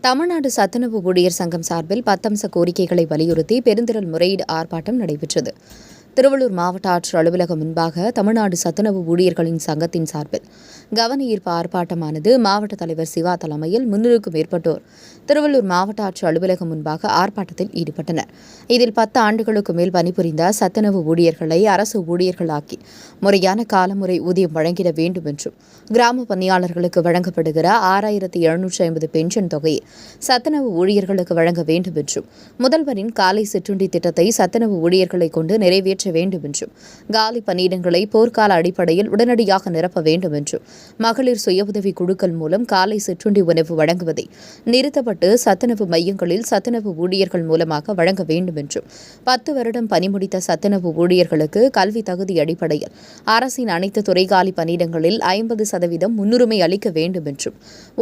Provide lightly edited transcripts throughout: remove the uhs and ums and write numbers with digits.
தமிழ்நாடு சத்துணவு ஊழியர் சங்கம் சார்பில் 10 அம்ச கோரிக்கைகளை வலியுறுத்தி பெருந்திரள் முறையீடு ஆர்ப்பாட்டம் நடைபெற்றது. திருவள்ளூர் மாவட்ட ஆட்சியர் அலுவலகம் முன்பாக தமிழ்நாடு சத்துணவு ஊழியர்களின் சங்கத்தின் சார்பில் கவன ஈர்ப்பு ஆர்ப்பாட்டமானது மாவட்ட தலைவர் சிவா தலைமையில் 300க்கும் மேற்பட்டோர் திருவள்ளூர் மாவட்ட ஆட்சியர் அலுவலகம் முன்பாக ஆர்ப்பாட்டத்தில் ஈடுபட்டனர். இதில் 10 ஆண்டுகளுக்கு மேல் பணிபுரிந்த சத்துணவு ஊழியர்களை அரசு ஊழியர்களாக்கி முறையான காலமுறை ஊதியம் வழங்கிட வேண்டும் என்றும், கிராம பணியாளர்களுக்கு வழங்கப்படுகிற 6750 பென்ஷன் தொகையை சத்துணவு ஊழியர்களுக்கு வழங்க வேண்டும் என்றும், முதல்வரின் காலை சிற்றுண்டி திட்டத்தை சத்துணவு ஊழியர்களை கொண்டு நிறைவேற்ற வேண்டும் என்றும், காலி பணியிடங்களை போர்க்கால அடிப்படையில் உடனடியாக நிரப்ப வேண்டும் என்றும், மகளிர் சுய உதவி குழுக்கள் மூலம் காலை சிற்றுண்டி உணவு வழங்குவதை நிறுத்தப்பட்டு சத்துணவு மையங்களில் சத்துணவு ஊழியர்கள் மூலமாக வழங்க வேண்டும் என்றும், 10 வருடம் பணிமுடித்த சத்துணவு ஊழியர்களுக்கு கல்வி தகுதி அடிப்படையில் அரசின் அனைத்து துறை காலி பணியிடங்களில் 50% முன்னுரிமை அளிக்க வேண்டும் என்றும்,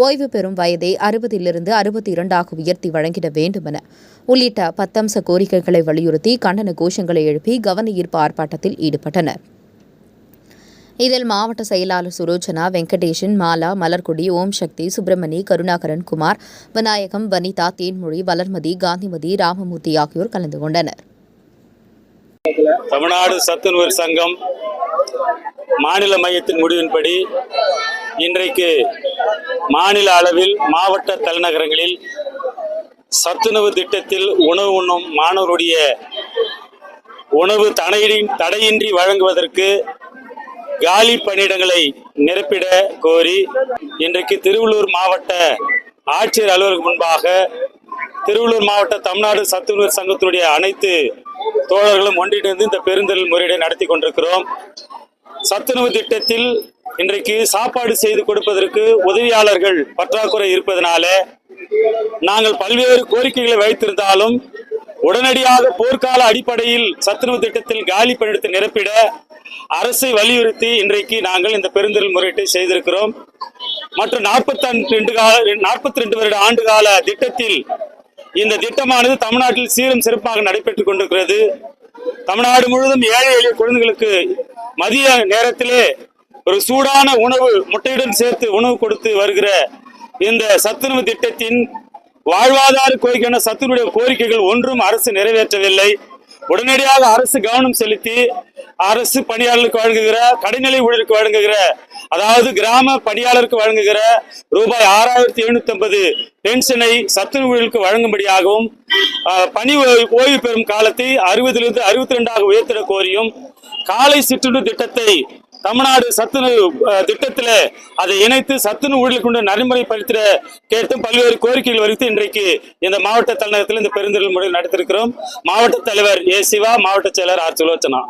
ஓய்வு பெறும் வயதை 60லிருந்து 62ஆக உயர்த்தி வழங்கிட வேண்டும் என உள்ளிட்ட 10 அம்ச கோரிக்கைகளை வலியுறுத்தி கண்டன கோஷங்களை எழுப்பி கவன ஈர்ப்பு ஆர்ப்பாட்டத்தில் ஈடுபட்டனர். இதில் மாவட்ட செயலாளர் சுரோஜனா, வெங்கடேஷன், மாலா, மலர்கொடி, ஓம் சக்தி, சுப்பிரமணி, கருணாகரன், குமார், விநாயகம், வனிதா, தேன்மொழி, வளர்மதி, காந்திமதி, ராமமூர்த்தி ஆகியோர் கலந்து கொண்டனர். தமிழ்நாடு சத்துணவு சங்கம் மாநில மையத்தின் முடிவின்படி இன்றைக்கு மாநில அளவில் மாவட்ட தலைநகரங்களில் சத்துணவு திட்டத்தில் உணவு உண்ணும் மாணவருடைய உணவு தடையின்றி வழங்குவதற்கு காலி பணியிடங்களை நிரப்பிட கோரி இன்றைக்கு திருவள்ளூர் மாவட்ட ஆட்சியர் அலுவலகம் முன்பாக திருவள்ளூர் மாவட்ட தமிழ்நாடு சத்துணவு சங்கத்தினுடைய அனைத்து தோழர்களும் ஒன்றிணைந்து இந்த பெருந்திரள் முறையீடை நடத்தி கொண்டிருக்கிறோம். சத்துணவு திட்டத்தில் இன்றைக்கு சாப்பாடு செய்து கொடுப்பதற்கு உதவியாளர்கள் பற்றாக்குறை இருப்பதனால நாங்கள் பல்வேறு கோரிக்கைகளை வைத்திருந்தாலும் உடனடியாக போர்க்கால அடிப்படையில் சத்துணவு திட்டத்தில் காலி பணியிடத்தை நிரப்பிட அரசை வலியுறுத்தி இன்றைக்கு நாங்கள் இந்த பெருந்திரள் முறையீட்டை செய்திருக்கிறோம். மற்றும் 42 வருட ஆண்டுகால திட்டத்தில் இந்த திட்டமானது தமிழ்நாட்டில் சீரும் சிறப்பாக நடைபெற்றுக் கொண்டிருக்கிறது. தமிழ்நாடு முழுவதும் ஏழை எளிய குழந்தைகளுக்கு மதிய நேரத்திலே ஒரு சூடான உணவு முட்டையுடன் சேர்த்து உணவு கொடுத்து வருகிற இந்த சத்துணவு திட்டத்தின் வாழ்வாதார கோரிக்கையான சத்துணவுடைய கோரிக்கைகள் ஒன்றும் அரசு நிறைவேற்றவில்லை. உடனடியாக அரசு கவனம் செலுத்தி அரசு பணியாளர்களுக்கு வழங்குகிற கடைநிலை ஊழியருக்கு வழங்குகிற அதாவது கிராம பணியாளருக்கு வழங்குகிற ரூபாய் 6750 பென்ஷனை சத்துணவு ஊழியர்களுக்கு வழங்கும்படியாகவும் பணி ஓய்வு பெறும் காலத்தை 60லிருந்து 62ஆக உயர்த்திட கோரியும் காலை சிற்றுண்டி திட்டத்தை தமிழ்நாடு சத்துணவு திட்டத்தில் அதை இணைத்து சத்துணவு ஊழியர்கள் கொண்டு நடைமுறைப்படுத்திட கேட்டும் பல்வேறு கோரிக்கைகள் வரித்து இன்றைக்கு இந்த மாவட்ட தலைநகரத்தில் இந்த பெருந்திரள் முறையில் நடத்திருக்கிறோம். மாவட்ட தலைவர் ஏ சிவா, மாவட்ட செயலர் ஆர் சுலோச்சனா.